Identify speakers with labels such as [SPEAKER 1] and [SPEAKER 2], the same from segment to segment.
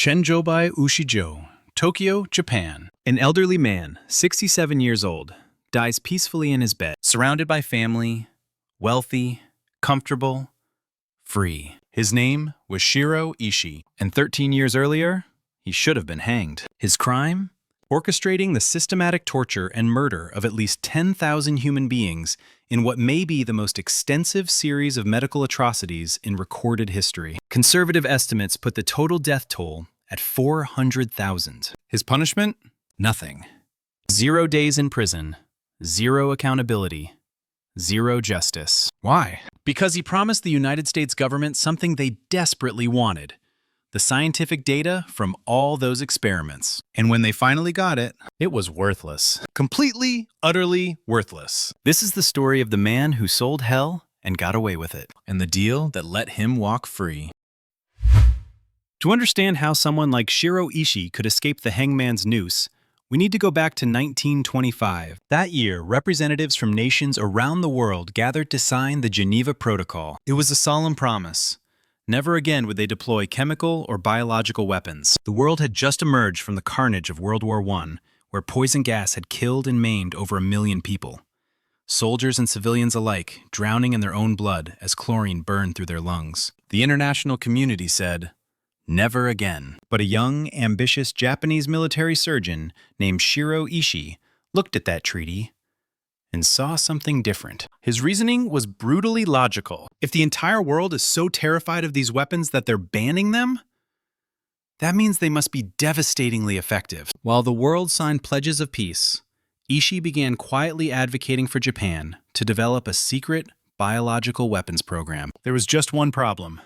[SPEAKER 1] Chenjobai Ushijo, Tokyo, Japan. An elderly man, 67 years old, dies peacefully in his bed, surrounded by family, wealthy, comfortable, free. His name was Shirō Ishii, and 13 years earlier, he should have been hanged. His crime? Orchestrating the systematic torture and murder of at least 10,000 human beings in what may be the most extensive series of medical atrocities in recorded history. Conservative estimates put the total death toll at 400,000. His punishment? Nothing. 0 days in prison, 0 accountability, 0 justice. Why? Because he promised the United States government something they desperately wanted: the scientific data from all those experiments. And when they finally got it, it was worthless. Completely, utterly worthless. This is the story of the man who sold hell and got away with it, and the deal that let him walk free. To understand how someone like Shirō Ishii could escape the hangman's noose, we need to go back to 1925. That year, representatives from nations around the world gathered to sign the Geneva Protocol. It was a solemn promise. Never again would they deploy chemical or biological weapons. The world had just emerged from the carnage of World War I, where poison gas had killed and maimed over 1 million people. Soldiers and civilians alike drowning in their own blood as chlorine burned through their lungs. The international community said, "Never again." But a young, ambitious Japanese military surgeon named Shirō Ishii looked at that treaty and saw something different. His reasoning was brutally logical. If the entire world is so terrified of these weapons that they're banning them, that means they must be devastatingly effective. While the world signed pledges of peace, Ishii began quietly advocating for Japan to develop a secret biological weapons program. There was just one problem.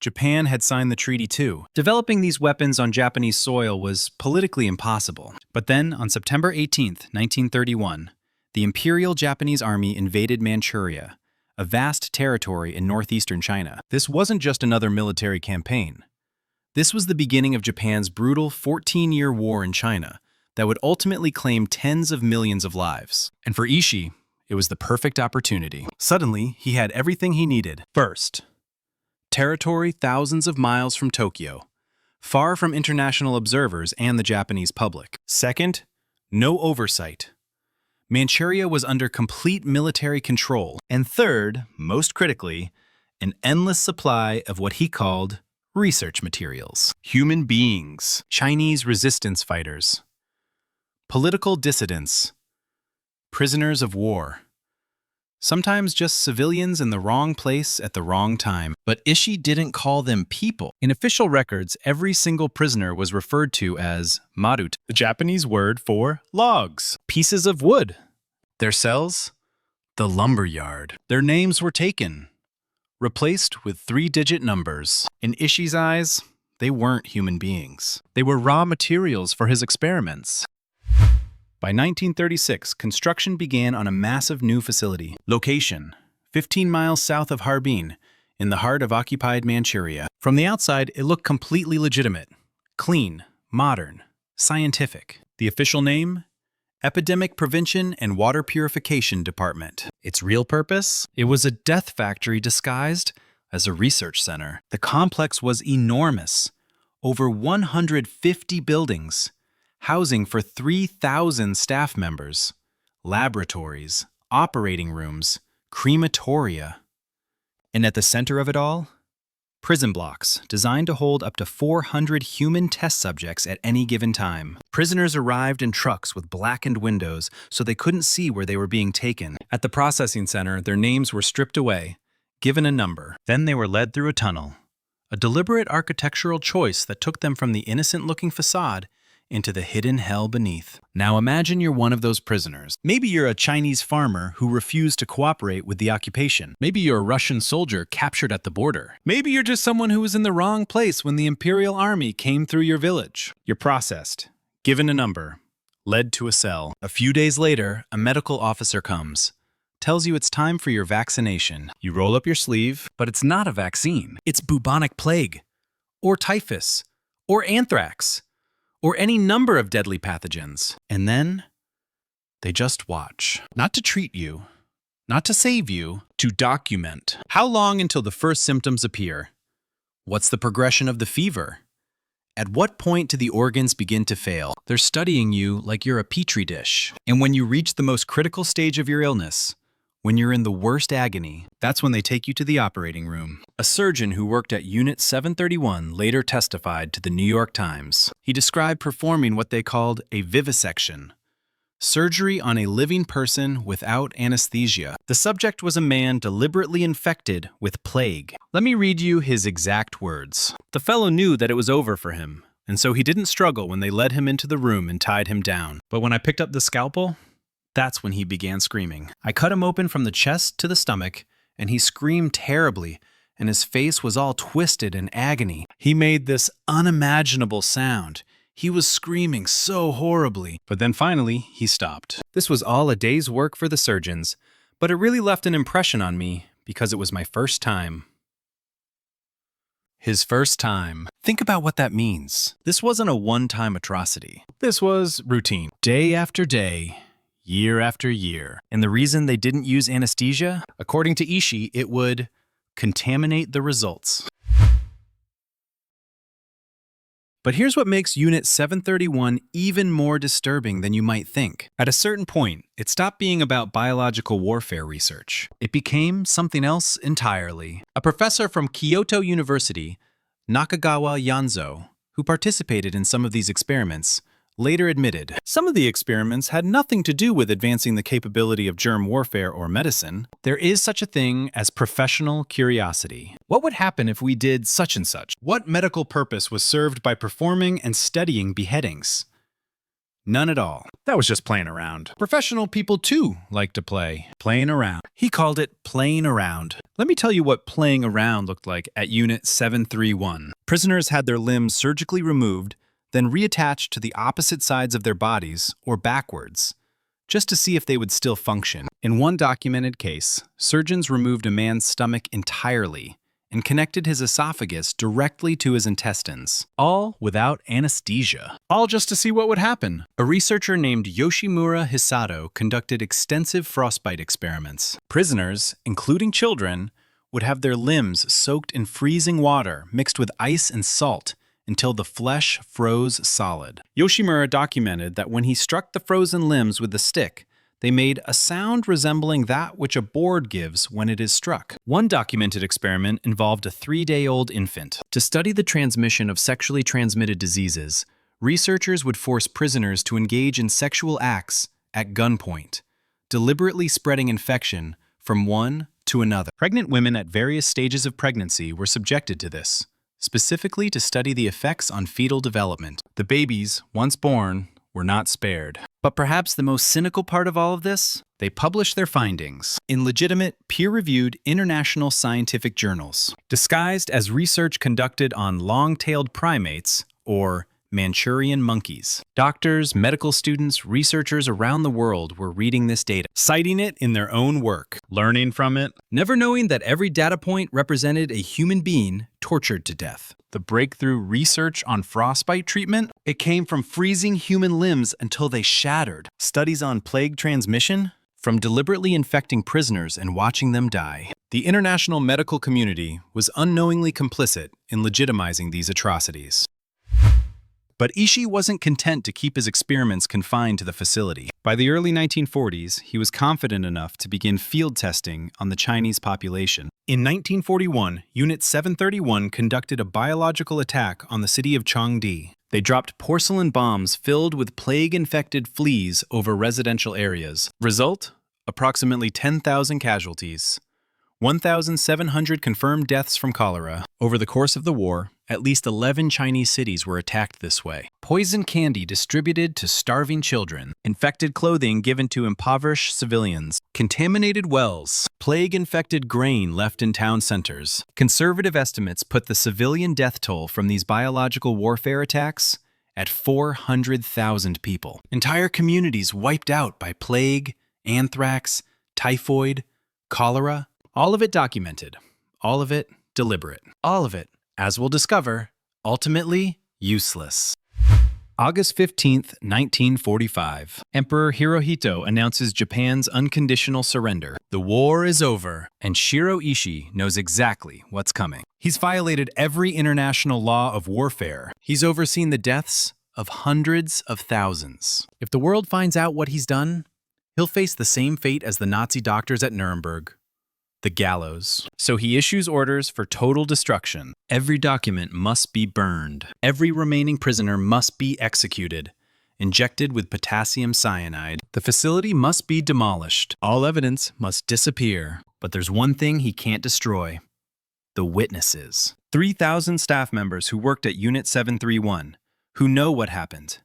[SPEAKER 1] Japan had signed the treaty too. Developing these weapons on Japanese soil was politically impossible. But then, on September 18th, 1931, the Imperial Japanese Army invaded Manchuria, a vast territory in northeastern China. This wasn't just another military campaign. This was the beginning of Japan's brutal 14-year war in China that would ultimately claim tens of millions of lives. And for Ishii, it was the perfect opportunity. Suddenly, he had everything he needed. First, territory thousands of miles from Tokyo, far from international observers and the Japanese public. Second, no oversight. Manchuria was under complete military control. And third, most critically, an endless supply of what he called research materials. Human beings, Chinese resistance fighters, political dissidents, prisoners of war. Sometimes just civilians in the wrong place at the wrong time. But Ishii didn't call them people. In official records, every single prisoner was referred to as Maruta, the Japanese word for logs, pieces of wood. Their cells? The lumber yard. Their names were taken, replaced with 3-digit numbers. In Ishii's eyes, they weren't human beings. They were raw materials for his experiments. By 1936, construction began on a massive new facility. Location: 15 miles south of Harbin, in the heart of occupied Manchuria. From the outside, it looked completely legitimate. Clean, modern, scientific. The official name? Epidemic Prevention and Water Purification Department. Its real purpose? It was a death factory disguised as a research center. The complex was enormous. Over 150 buildings, housing for 3,000 staff members, laboratories, operating rooms, crematoria. And at the center of it all, prison blocks designed to hold up to 400 human test subjects at any given time. Prisoners arrived in trucks with blackened windows so they couldn't see where they were being taken. At the processing center, their names were stripped away, given a number. Then they were led through a tunnel, a deliberate architectural choice that took them from the innocent-looking facade into the hidden hell beneath. Now imagine you're one of those prisoners. Maybe you're a Chinese farmer who refused to cooperate with the occupation. Maybe you're a Russian soldier captured at the border. Maybe you're just someone who was in the wrong place when the Imperial Army came through your village. You're processed, given a number, led to a cell. A few days later, a medical officer comes, tells you it's time for your vaccination. You roll up your sleeve, but it's not a vaccine. It's bubonic plague, or typhus, or anthrax, or any number of deadly pathogens. And then they just watch. Not to treat you, not to save you, to document. How long until the first symptoms appear? What's the progression of the fever? At what point do the organs begin to fail? They're studying you like you're a petri dish. And when you reach the most critical stage of your illness, when you're in the worst agony, that's when they take you to the operating room. A surgeon who worked at Unit 731 later testified to the New York Times. He described performing what they called a vivisection, surgery on a living person without anesthesia. The subject was a man deliberately infected with plague. Let me read you his exact words. The fellow knew that it was over for him, and so he didn't struggle when they led him into the room and tied him down. But when I picked up the scalpel, that's when he began screaming. I cut him open from the chest to the stomach, and he screamed terribly, and his face was all twisted in agony. He made this unimaginable sound. He was screaming so horribly. But then finally, he stopped. This was all a day's work for the surgeons, but it really left an impression on me because it was my first time. His first time. Think about what that means. This wasn't a one-time atrocity. This was routine. Day after day, year after year. And the reason they didn't use anesthesia? According to Ishii, it would contaminate the results. But here's what makes Unit 731 even more disturbing than you might think. At a certain point, it stopped being about biological warfare research. It became something else entirely. A professor from Kyoto University, Nakagawa Yanzo, who participated in some of these experiments, later admitted, some of the experiments had nothing to do with advancing the capability of germ warfare or medicine. There is such a thing as professional curiosity. What would happen if we did such and such? What medical purpose was served by performing and studying beheadings? None at all. That was just playing around. Professional people too like to play. Playing around. He called it playing around. Let me tell you what playing around looked like at Unit 731. Prisoners had their limbs surgically removed, then reattached to the opposite sides of their bodies, or backwards, just to see if they would still function. In one documented case, surgeons removed a man's stomach entirely and connected his esophagus directly to his intestines, all without anesthesia. All just to see what would happen. A researcher named Yoshimura Hisato conducted extensive frostbite experiments. Prisoners, including children, would have their limbs soaked in freezing water mixed with ice and salt until the flesh froze solid. Yoshimura documented that when he struck the frozen limbs with the stick, they made a sound resembling that which a board gives when it is struck. One documented experiment involved a 3-day-old infant. To study the transmission of sexually transmitted diseases, researchers would force prisoners to engage in sexual acts at gunpoint, deliberately spreading infection from one to another. Pregnant women at various stages of pregnancy were subjected to this, specifically to study the effects on fetal development. The babies, once born, were not spared. But perhaps the most cynical part of all of this? They published their findings in legitimate, peer-reviewed international scientific journals, disguised as research conducted on long-tailed primates, or Manchurian monkeys. Doctors, medical students, researchers around the world were reading this data, citing it in their own work, learning from it, never knowing that every data point represented a human being tortured to death. The breakthrough research on frostbite treatment? It came from freezing human limbs until they shattered. Studies on plague transmission? From deliberately infecting prisoners and watching them die. The international medical community was unknowingly complicit in legitimizing these atrocities. But Ishii wasn't content to keep his experiments confined to the facility. By the early 1940s, he was confident enough to begin field testing on the Chinese population. In 1941, Unit 731 conducted a biological attack on the city of Changde. They dropped porcelain bombs filled with plague-infected fleas over residential areas. Result? Approximately 10,000 casualties. 1,700 confirmed deaths from cholera. Over the course of the war, at least 11 Chinese cities were attacked this way. Poison candy distributed to starving children. Infected clothing given to impoverished civilians. Contaminated wells. Plague-infected grain left in town centers. Conservative estimates put the civilian death toll from these biological warfare attacks at 400,000 people. Entire communities wiped out by plague, anthrax, typhoid, cholera. All of it documented, all of it deliberate, all of it, as we'll discover, ultimately useless. August 15th, 1945. Emperor Hirohito announces Japan's unconditional surrender. The war is over, and Shirō Ishii knows exactly what's coming. He's violated every international law of warfare. He's overseen the deaths of hundreds of thousands. If the world finds out what he's done, he'll face the same fate as the Nazi doctors at Nuremberg. The gallows. So he issues orders for total destruction. Every document must be burned. Every remaining prisoner must be executed, injected with potassium cyanide. The facility must be demolished. All evidence must disappear. But there's one thing he can't destroy: the witnesses. 3,000 staff members who worked at Unit 731, who know what happened,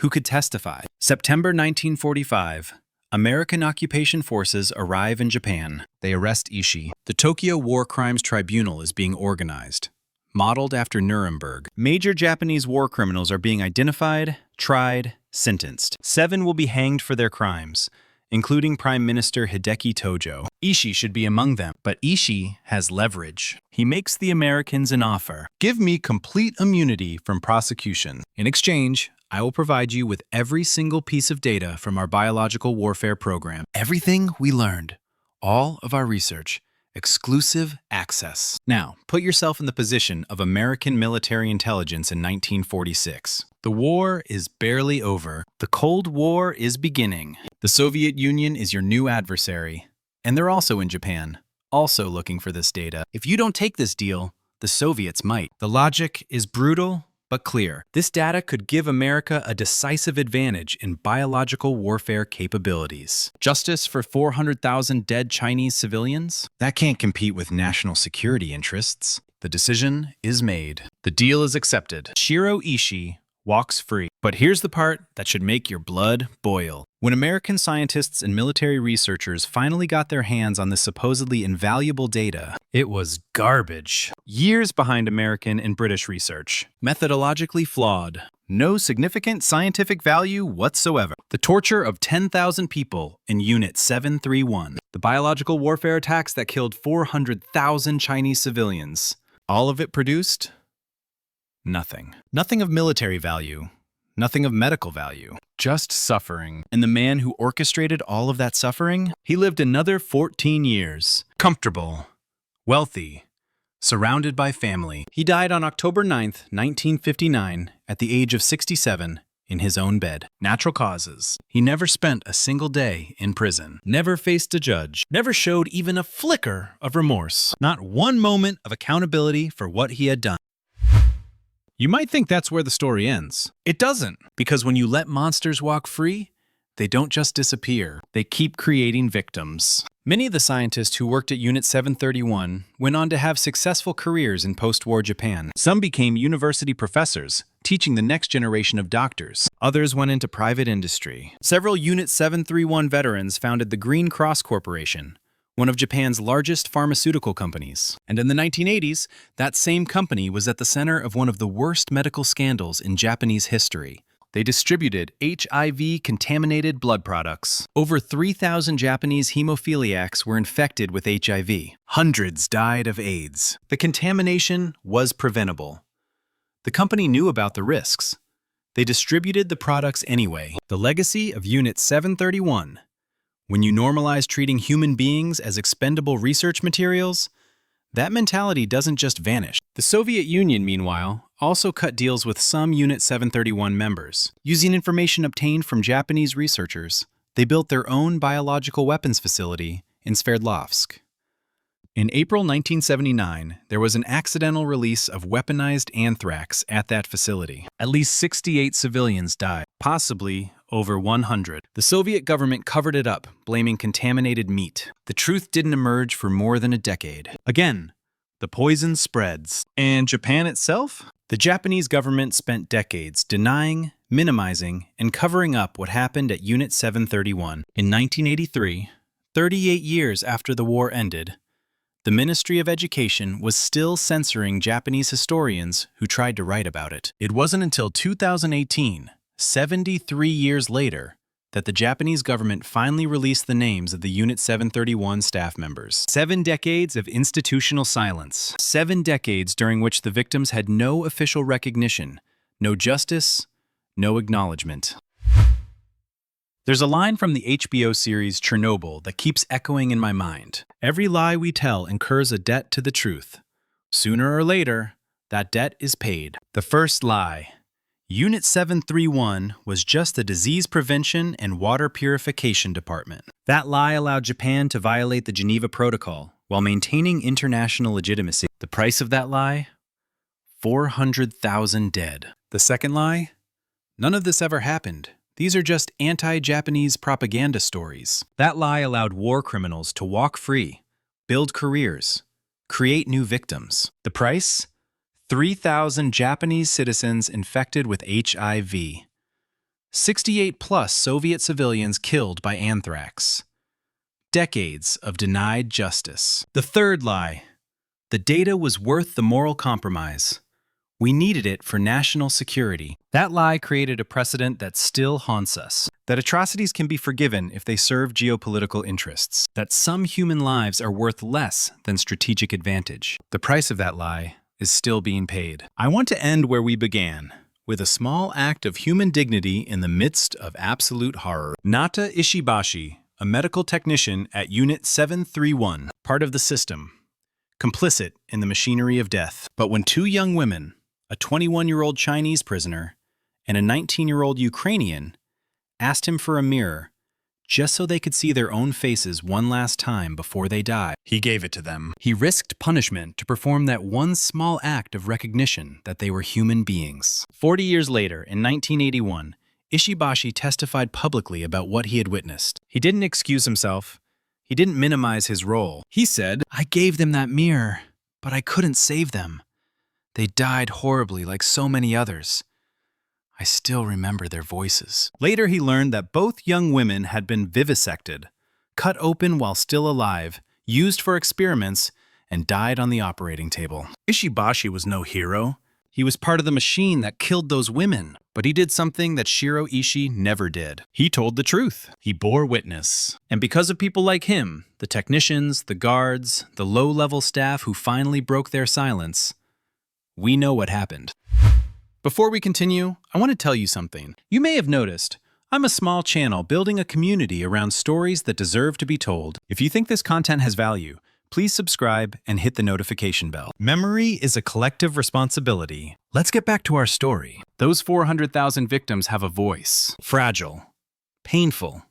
[SPEAKER 1] who could testify. September 1945. American occupation forces arrive in Japan. They arrest Ishii. The Tokyo War Crimes Tribunal is being organized, modeled after Nuremberg. Major Japanese war criminals are being identified, tried, sentenced. 7 will be hanged for their crimes, including Prime Minister Hideki Tojo. Ishii should be among them, but Ishii has leverage. He makes the Americans an offer. Give me complete immunity from prosecution. In exchange, I will provide you with every single piece of data from our biological warfare program. Everything we learned, all of our research, exclusive access. Now, put yourself in the position of American military intelligence in 1946. The war is barely over. The Cold War is beginning. The Soviet Union is your new adversary. And they're also in Japan, also looking for this data. If you don't take this deal, the Soviets might. The logic is brutal, but clear. This data could give America a decisive advantage in biological warfare capabilities. Justice for 400,000 dead Chinese civilians? That can't compete with national security interests. The decision is made. The deal is accepted. Shirō Ishii walks free. But here's the part that should make your blood boil. When American scientists and military researchers finally got their hands on this supposedly invaluable data, it was garbage. Years behind American and British research. Methodologically flawed. No significant scientific value whatsoever. The torture of 10,000 people in Unit 731. The biological warfare attacks that killed 400,000 Chinese civilians. All of it produced? Nothing. Nothing of military value. Nothing of medical value. Just suffering. And the man who orchestrated all of that suffering? He lived another 14 years. Comfortable. Wealthy. Surrounded by family. He died on October 9th, 1959, at the age of 67, in his own bed. Natural causes. He never spent a single day in prison. Never faced a judge. Never showed even a flicker of remorse. Not one moment of accountability for what he had done. You might think that's where the story ends. It doesn't, because when you let monsters walk free, they don't just disappear. They keep creating victims. Many of the scientists who worked at Unit 731 went on to have successful careers in post-war Japan. Some became university professors, teaching the next generation of doctors. Others went into private industry. Several Unit 731 veterans founded the Green Cross Corporation, one of Japan's largest pharmaceutical companies. And in the 1980s, that same company was at the center of one of the worst medical scandals in Japanese history. They distributed HIV-contaminated blood products. Over 3,000 Japanese hemophiliacs were infected with HIV. Hundreds died of AIDS. The contamination was preventable. The company knew about the risks. They distributed the products anyway. The legacy of Unit 731. When you normalize treating human beings as expendable research materials, that mentality doesn't just vanish. The Soviet Union, meanwhile, also cut deals with some Unit 731 members. Using information obtained from Japanese researchers, they built their own biological weapons facility in Sverdlovsk. In April 1979, there was an accidental release of weaponized anthrax at that facility. At least 68 civilians died, possibly over 100. The Soviet government covered it up, blaming contaminated meat. The truth didn't emerge for more than a decade. Again, the poison spreads. And Japan itself? The Japanese government spent decades denying, minimizing, and covering up what happened at Unit 731. In 1983, 38 years after the war ended, the Ministry of Education was still censoring Japanese historians who tried to write about it. It wasn't until 2018, 73 years later, that the Japanese government finally released the names of the Unit 731 staff members. 7 decades of institutional silence. 7 decades during which the victims had no official recognition, no justice, no acknowledgement. There's a line from the HBO series Chernobyl that keeps echoing in my mind. Every lie we tell incurs a debt to the truth. Sooner or later, that debt is paid. The first lie. Unit 731 was just the disease prevention and water purification department. That lie allowed Japan to violate the Geneva Protocol while maintaining international legitimacy. The price of that lie? 400,000 dead. The second lie? None of this ever happened. These are just anti-Japanese propaganda stories. That lie allowed war criminals to walk free, build careers, create new victims. The price? 3,000 Japanese citizens infected with HIV. 68+ Soviet civilians killed by anthrax. Decades of denied justice. The third lie. The data was worth the moral compromise. We needed it for national security. That lie created a precedent that still haunts us. That atrocities can be forgiven if they serve geopolitical interests. That some human lives are worth less than strategic advantage. The price of that lie is still being paid. I want to end where we began, with a small act of human dignity in the midst of absolute horror. Nata Ishibashi, a medical technician at Unit 731, part of the system, complicit in the machinery of death. But when two young women, a 21-year-old Chinese prisoner and a 19-year-old Ukrainian, asked him for a mirror just so they could see their own faces one last time before they died, he gave it to them. He risked punishment to perform that one small act of recognition that they were human beings. 40 years later, in 1981, Ishibashi testified publicly about what he had witnessed. He didn't excuse himself. He didn't minimize his role. He said, "I gave them that mirror, but I couldn't save them. They died horribly like so many others. I still remember their voices." Later, he learned that both young women had been vivisected, cut open while still alive, used for experiments, and died on the operating table. Ishibashi was no hero. He was part of the machine that killed those women. But he did something that Shirō Ishii never did. He told the truth. He bore witness. And because of people like him, the technicians, the guards, the low-level staff who finally broke their silence, we know what happened. Before we continue, I want to tell you something. You may have noticed, I'm a small channel building a community around stories that deserve to be told. If you think this content has value, please subscribe and hit the notification bell. Memory is a collective responsibility. Let's get back to our story. Those 400,000 victims have a voice. Fragile, painful,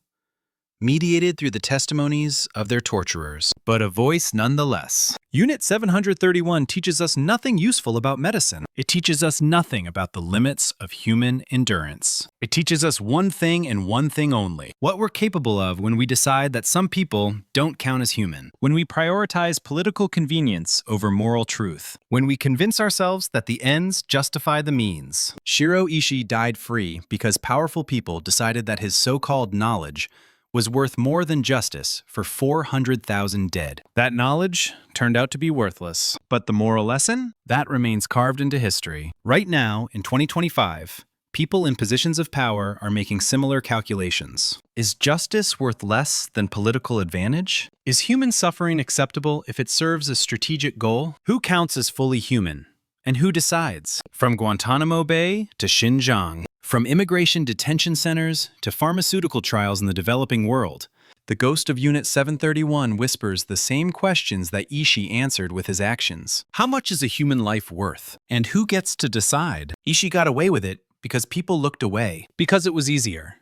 [SPEAKER 1] mediated through the testimonies of their torturers, but a voice nonetheless. Unit 731 teaches us nothing useful about medicine. It teaches us nothing about the limits of human endurance. It teaches us one thing and one thing only: what we're capable of when we decide that some people don't count as human, when we prioritize political convenience over moral truth, when we convince ourselves that the ends justify the means. Shirō Ishii died free because powerful people decided that his so-called knowledge was worth more than justice for 400,000 dead. That knowledge turned out to be worthless. But the moral lesson? That remains carved into history. Right now, in 2025, people in positions of power are making similar calculations. Is justice worth less than political advantage? Is human suffering acceptable if it serves a strategic goal? Who counts as fully human? And who decides? From Guantanamo Bay to Xinjiang, from immigration detention centers to pharmaceutical trials in the developing world, the ghost of Unit 731 whispers the same questions that Ishii answered with his actions. How much is a human life worth? And who gets to decide? Ishii got away with it because people looked away, because it was easier,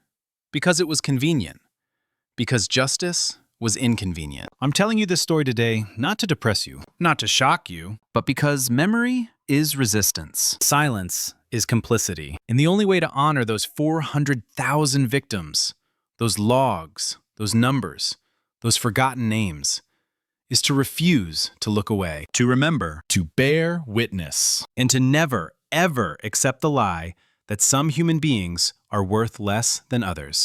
[SPEAKER 1] because it was convenient, because justice was inconvenient. I'm telling you this story today not to depress you, not to shock you, but because memory is resistance. Silence is complicity. And the only way to honor those 400,000 victims, those logs, those numbers, those forgotten names, is to refuse to look away, to remember, to bear witness, and to never, ever accept the lie that some human beings are worth less than others.